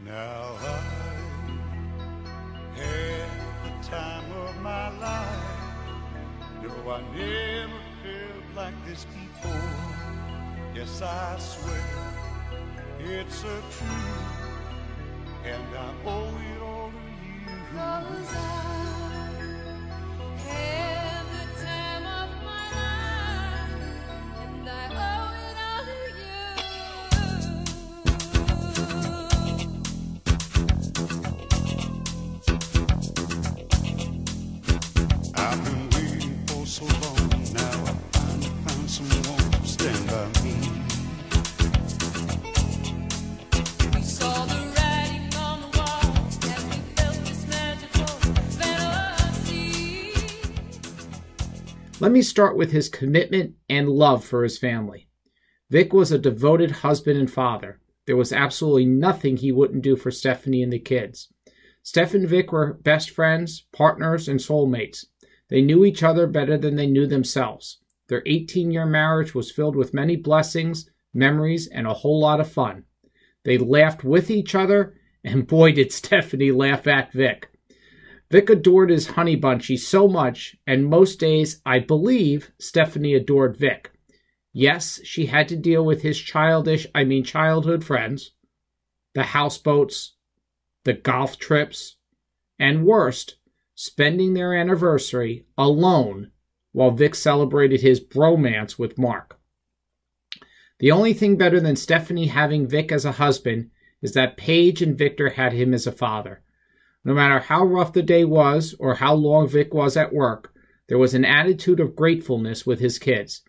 Now I had the time of my life. No, I never felt like this before. Yes, I swear it's a truth, and I owe it all to you. 'Cause I had the time of my life, and I owe it all to you. I've been waiting for so long, now I finally found someone to stand by me. We saw the writing on the wall as we felt this magical fantasy. Let me start with his commitment and love for his family. Vic was a devoted husband and father. There was absolutely nothing he wouldn't do for Stephanie and the kids. Steph and Vic were best friends, partners, and soulmates. They knew each other better than they knew themselves. Their 18-year marriage was filled with many blessings, memories, and a whole lot of fun. They laughed with each other, and boy did Stephanie laugh at Vic. Vic adored his honey bunchie so much, and most days, I believe, Stephanie adored Vic. Yes, she had to deal with his childhood friends, the houseboats, the golf trips, and worst, spending their anniversary alone while Vic celebrated his bromance with Mark. The only thing better than Stephanie having Vic as a husband is that Paige and Victor had him as a father. No matter how rough the day was or how long Vic was at work, there was an attitude of gratefulness with his kids.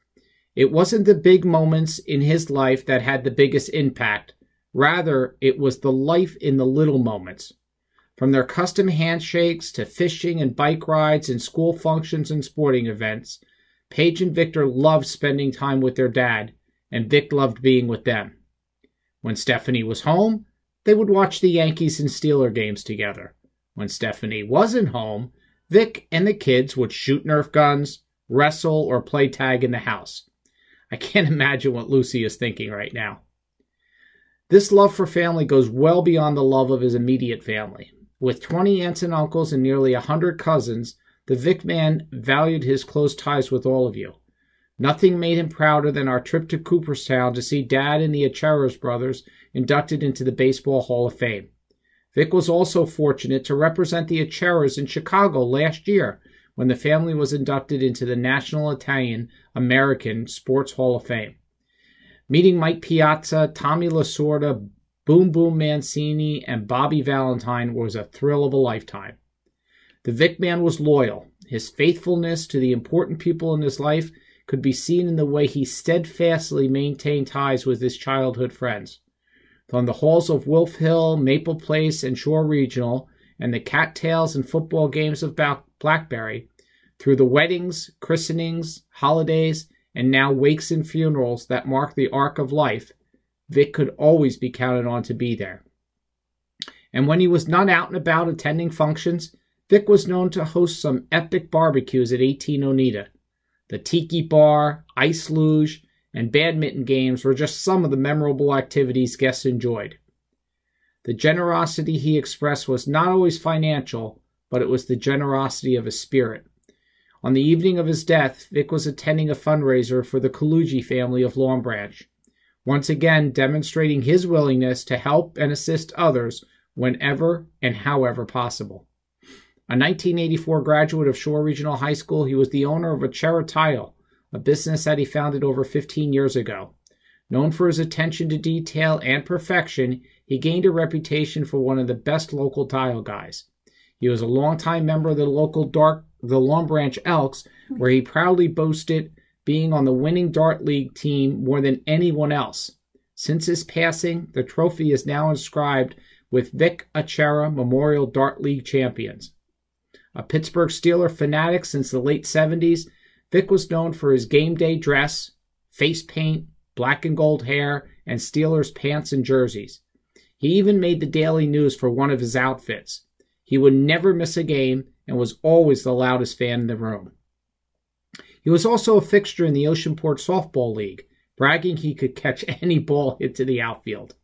It wasn't the big moments in his life that had the biggest impact. Rather, it was the life in the little moments. From their custom handshakes to fishing and bike rides and school functions and sporting events, Paige and Victor loved spending time with their dad, and Vic loved being with them. When Stephanie was home, they would watch the Yankees and Steeler games together. When Stephanie wasn't home, Vic and the kids would shoot Nerf guns, wrestle, or play tag in the house. I can't imagine what Lucy is thinking right now. This love for family goes well beyond the love of his immediate family. With 20 aunts and uncles and nearly 100 cousins, the Vic man valued his close ties with all of you. Nothing made him prouder than our trip to Cooperstown to see Dad and the Acerra brothers inducted into the Baseball Hall of Fame. Vic was also fortunate to represent the Acerras in Chicago last year when the family was inducted into the National Italian American Sports Hall of Fame. Meeting Mike Piazza, Tommy Lasorda, Boom Boom Mancini, and Bobby Valentine was a thrill of a lifetime. The Vic man was loyal. His faithfulness to the important people in his life could be seen in the way he steadfastly maintained ties with his childhood friends. From the halls of Wolf Hill, Maple Place, and Shore Regional, and the cattails and football games of Blackberry, through the weddings, christenings, holidays, and now wakes and funerals that mark the arc of life, Vic could always be counted on to be there. And when he was not out and about attending functions, Vic was known to host some epic barbecues at 18 Oneida. The Tiki Bar, Ice Luge, and badminton games were just some of the memorable activities guests enjoyed. The generosity he expressed was not always financial, but it was the generosity of his spirit. On the evening of his death, Vic was attending a fundraiser for the Colucci family of Long Branch, once again demonstrating his willingness to help and assist others whenever and however possible. A 1984 graduate of Shore Regional High School, he was the owner of Acerra Tile, a business that he founded over 15 years ago. Known for his attention to detail and perfection, he gained a reputation for one of the best local tile guys. He was a longtime member of the Long Branch Elks, where he proudly boasted being on the winning Dart League team more than anyone else. Since his passing, the trophy is now inscribed with Vic Acerra Memorial Dart League Champions. A Pittsburgh Steelers fanatic since the late 70s, Vic was known for his game day dress, face paint, black and gold hair, and Steelers pants and jerseys. He even made the Daily News for one of his outfits. He would never miss a game and was always the loudest fan in the room. He was also a fixture in the Oceanport Softball League, bragging he could catch any ball hit to the outfield.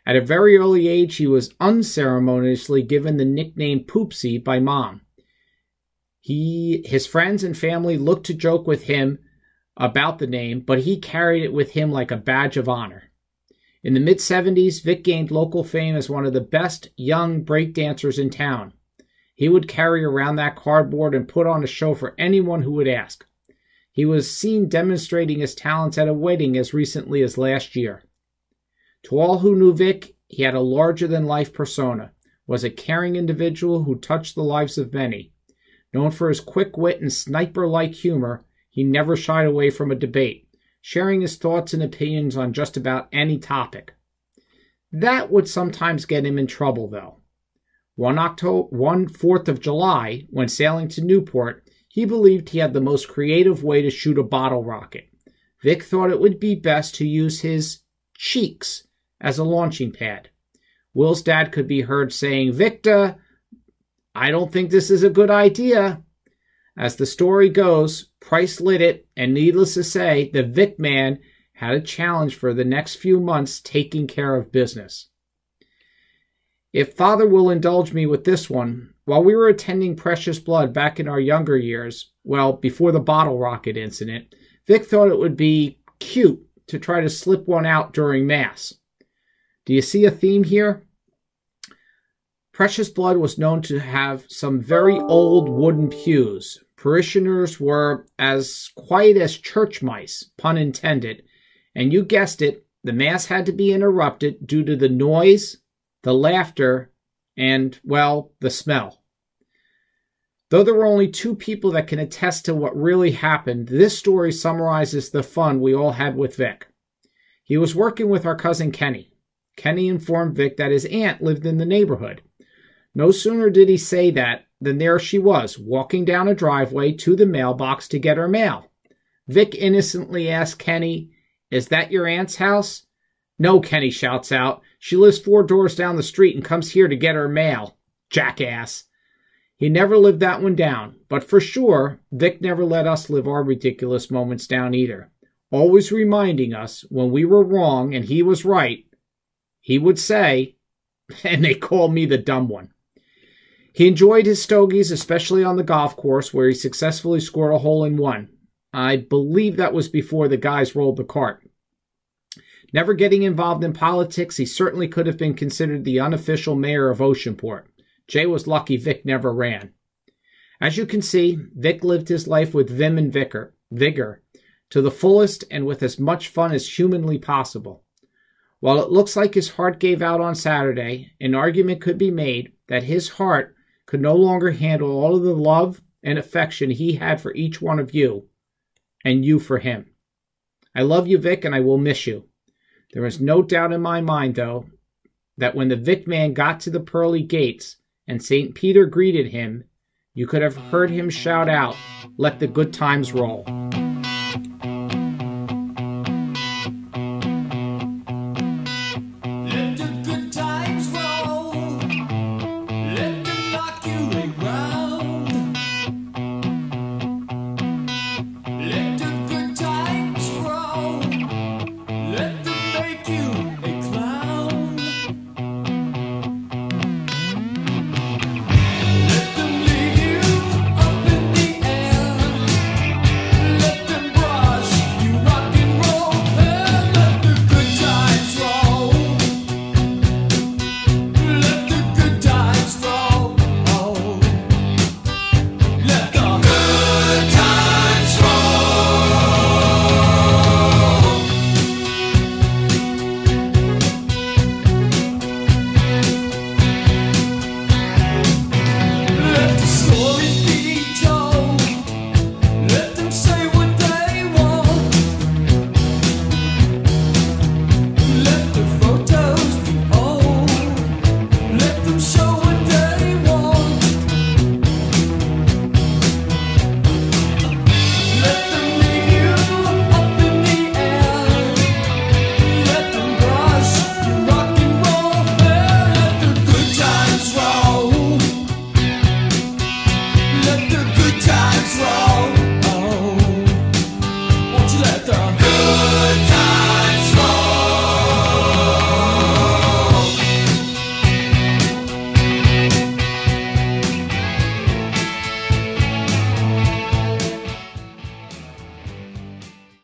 At a very early age, he was unceremoniously given the nickname Poopsie by Mom. His friends and family looked to joke with him about the name, but he carried it with him like a badge of honor. In the mid-70s, Vic gained local fame as one of the best young breakdancers in town. He would carry around that cardboard and put on a show for anyone who would ask. He was seen demonstrating his talents at a wedding as recently as last year. To all who knew Vic, he had a larger-than-life persona, was a caring individual who touched the lives of many. Known for his quick wit and sniper-like humor, he never shied away from a debate, sharing his thoughts and opinions on just about any topic. That would sometimes get him in trouble, though. One 4th of July, when sailing to Newport, he believed he had the most creative way to shoot a bottle rocket. Vic thought it would be best to use his cheeks as a launching pad. Will's dad could be heard saying, "Victor, I don't think this is a good idea." As the story goes, Price lit it, and needless to say, the Vic man had a challenge for the next few months taking care of business. If Father will indulge me with this one, while we were attending Precious Blood back in our younger years, well, before the bottle rocket incident, Vic thought it would be cute to try to slip one out during Mass. Do you see a theme here? Precious Blood was known to have some very old wooden pews. Parishioners were as quiet as church mice, pun intended, and you guessed it, the Mass had to be interrupted due to the noise, the laughter, and, well, the smell. Though there were only 2 people that can attest to what really happened, this story summarizes the fun we all had with Vic. He was working with our cousin Kenny. Kenny informed Vic that his aunt lived in the neighborhood. No sooner did he say that than there she was, walking down a driveway to the mailbox to get her mail. Vic innocently asked Kenny, "Is that your aunt's house?" "No," Kenny shouts out. "She lives 4 doors down the street and comes here to get her mail." Jackass. He never lived that one down, but for sure, Vic never let us live our ridiculous moments down either. Always reminding us when we were wrong and he was right, he would say, and they called me the dumb one. He enjoyed his stogies, especially on the golf course, where he successfully scored a hole-in-one. I believe that was before the guys rolled the cart. Never getting involved in politics, he certainly could have been considered the unofficial mayor of Oceanport. Jay was lucky Vic never ran. As you can see, Vic lived his life with vim and vigor, to the fullest and with as much fun as humanly possible. While it looks like his heart gave out on Saturday, an argument could be made that his heart could no longer handle all of the love and affection he had for each one of you, and you for him. I love you, Vic, and I will miss you. There is no doubt in my mind, though, that when the Vic man got to the pearly gates and St. Peter greeted him, you could have heard him shout out, "Let the good times roll."